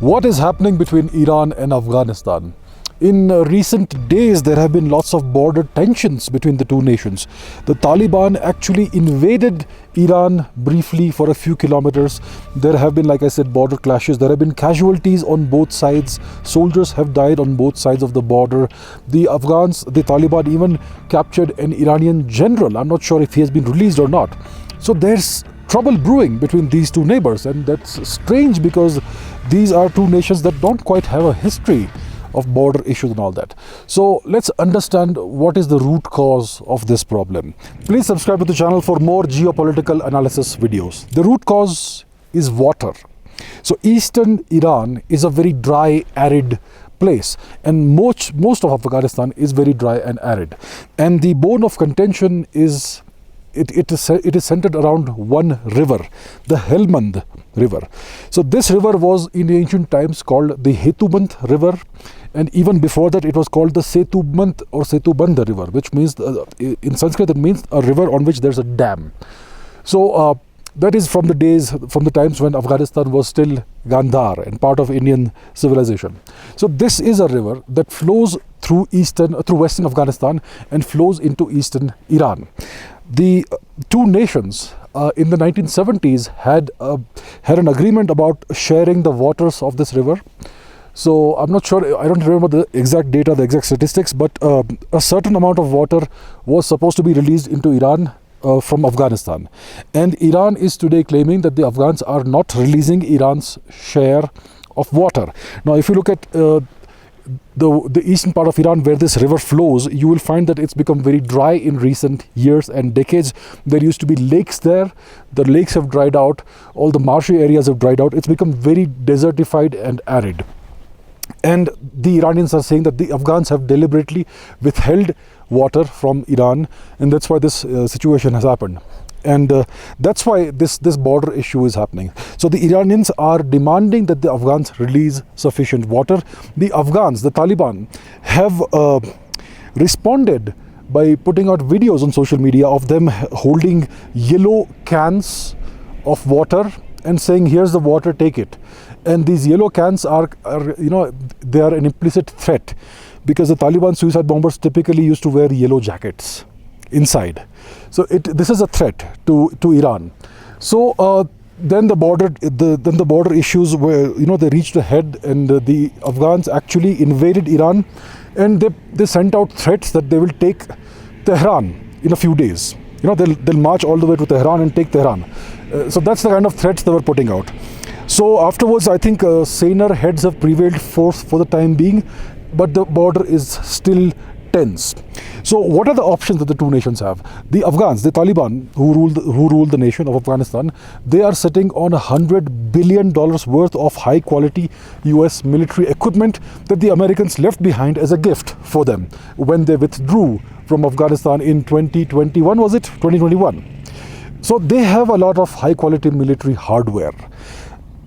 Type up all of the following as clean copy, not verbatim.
What is happening between Iran and Afghanistan? In recent days, there have been lots of border tensions between the two nations. The Taliban actually invaded Iran briefly for a few kilometers. There have been, like I said, border clashes. There have been casualties on both sides. Soldiers have died on both sides of the border. The Taliban even captured an Iranian general. I'm not sure if he has been released or not. So there's trouble brewing between these two neighbors, and that's strange because these are two nations that don't quite have a history of border issues and all that. So let's understand what is the root cause of this problem. Please subscribe to the channel for more geopolitical analysis videos. The root cause is water. So eastern Iran is a very dry, arid place, and most of Afghanistan is very dry and arid, and the bone of contention is it is centered around one river, the Helmand River. So this river was in ancient times called the Hetuband River, and even before that it was called the Setuband or Setuband River, which means in Sanskrit it means a river on which there's a dam. So that is from the times when Afghanistan was still Gandhar and part of Indian civilization. So this is a river that flows through western Afghanistan and flows into eastern Iran. The two nations in the 1970s had an agreement about sharing the waters of this river. So I'm not sure, I don't remember the exact data, the exact statistics, but a certain amount of water was supposed to be released into Iran from Afghanistan. And Iran is today claiming that the Afghans are not releasing Iran's share of water. Now, if you look at the eastern part of Iran where this river flows, you will find that it's become very dry in recent years and decades. There used to be lakes there. The lakes have dried out. All the marshy areas have dried out. It's become very desertified and arid. And the Iranians are saying that the Afghans have deliberately withheld water from Iran, and that's why this situation has happened. And that's why this border issue is happening. So the Iranians are demanding that the Afghans release sufficient water. The Afghans, the Taliban, have responded by putting out videos on social media of them holding yellow cans of water and saying, "Here's the water, take it." And these yellow cans are they are an implicit threat, because the Taliban suicide bombers typically used to wear yellow jackets inside. So this is a threat to Iran. So then the border issues were, they reached a head, and the Afghans actually invaded Iran, and they sent out threats that they will take Tehran in a few days. They'll march all the way to Tehran and take Tehran. So that's the kind of threats they were putting out. So afterwards, I think saner heads have prevailed for the time being, but the border is still tense. So what are the options that the two nations have? The Afghans, the Taliban, who rule the nation of Afghanistan, they are sitting on $100 billion worth of high quality US military equipment that the Americans left behind as a gift for them when they withdrew from Afghanistan in 2021, was it? 2021. So they have a lot of high quality military hardware.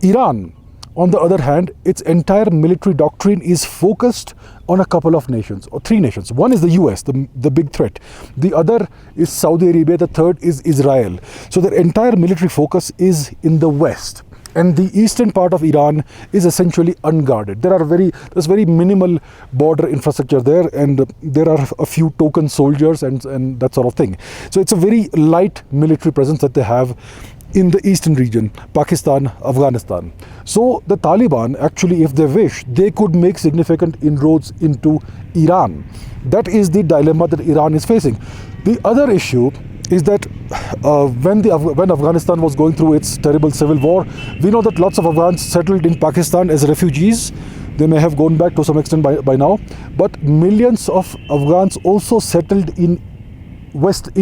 Iran, on the other hand, its entire military doctrine is focused on a couple of nations, or three nations. One is the US, the big threat. The other is Saudi Arabia. The third is Israel. So their entire military focus is in the West. And the eastern part of Iran is essentially unguarded. There's very minimal border infrastructure there, and there are a few token soldiers and that sort of thing. So it's a very light military presence that they have in the eastern region, Pakistan, Afghanistan. So the Taliban, actually, if they wish, they could make significant inroads into Iran. That is the dilemma that Iran is facing. The other issue is that when Afghanistan was going through its terrible civil war, we know that lots of Afghans settled in Pakistan as refugees. They may have gone back to some extent by now, but millions of Afghans also settled in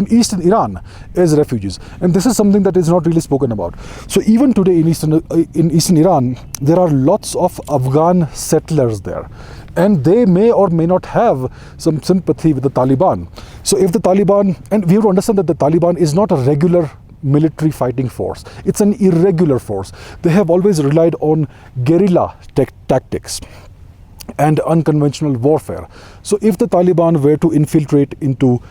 eastern Iran as refugees, and this is something that is not really spoken about. So even today in eastern Iran, there are lots of Afghan settlers there, and they may or may not have some sympathy with the Taliban. So if the Taliban, and we have to understand that the Taliban is not a regular military fighting force, it's an irregular force. They have always relied on guerrilla tactics and unconventional warfare. So if the Taliban were to infiltrate into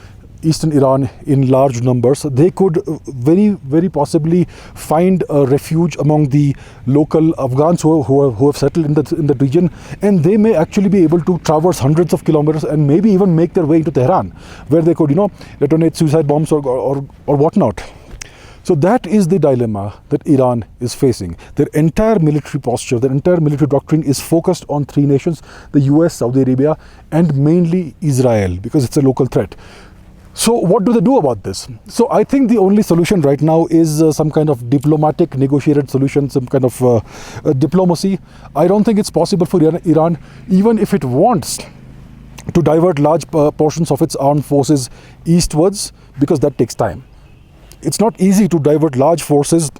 eastern Iran in large numbers, they could very possibly find a refuge among the local Afghans who have settled in the region, and they may actually be able to traverse hundreds of kilometers and maybe even make their way into Tehran, where they could, detonate suicide bombs or whatnot. So that is the dilemma that Iran is facing. Their entire military posture, their entire military doctrine is focused on three nations: the US, Saudi Arabia, and mainly Israel, because it's a local threat. So what do they do about this? So I think the only solution right now is some kind of diplomatic negotiated solution, some kind of diplomacy. I don't think it's possible for Iran, even if it wants to divert large portions of its armed forces eastwards, because that takes time. It's not easy to divert large forces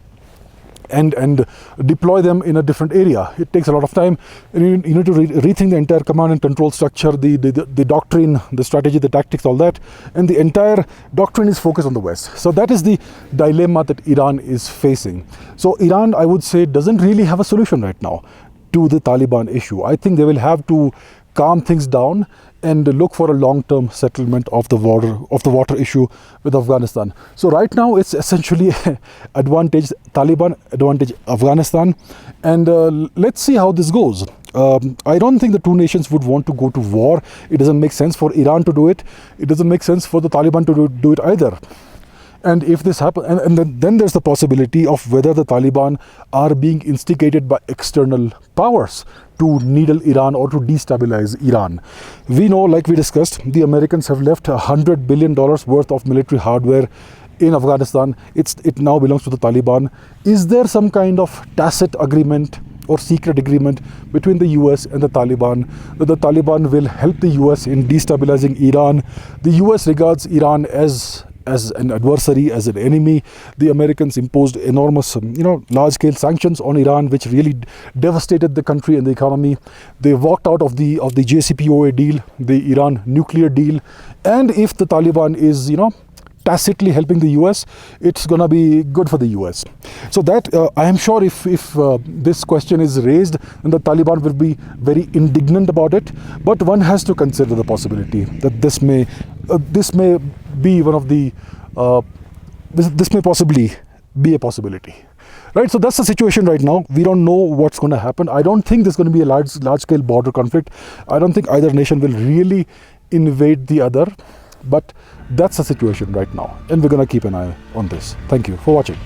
and deploy them in a different area. It takes a lot of time, and you need to rethink the entire command and control structure, the doctrine, the strategy, the tactics, all that, and the entire doctrine is focused on the West. So that is the dilemma that Iran is facing. So Iran, I would say, doesn't really have a solution right now to the Taliban issue. I think they will have to calm things down and look for a long-term settlement of the water issue with Afghanistan. So right now it's essentially advantage Taliban, advantage Afghanistan, and let's see how this goes. I don't think the two nations would want to go to war. It doesn't make sense for Iran to do it. It doesn't make sense for the Taliban to do it either. And if this happens, and then there's the possibility of whether the Taliban are being instigated by external powers to needle Iran or to destabilize Iran. We know, like we discussed, the Americans have left $100 billion worth of military hardware in Afghanistan. It now belongs to the Taliban. Is there some kind of tacit agreement or secret agreement between the US and the Taliban that the Taliban will help the US in destabilizing Iran? The US regards Iran as an adversary, as an enemy. The Americans imposed enormous, large-scale sanctions on Iran, which really devastated the country and the economy. They walked out of the JCPOA deal, the Iran nuclear deal. And if the Taliban is, tacitly helping the US, it's going to be good for the US. So that, I am sure if this question is raised, then the Taliban will be very indignant about it. But one has to consider the possibility that this may be one of the, this may possibly be a possibility. Right, so that's the situation right now. We don't know what's going to happen. I don't think there's going to be a large-scale border conflict. I don't think either nation will really invade the other. But that's the situation right now, and we're going to keep an eye on this. Thank you for watching.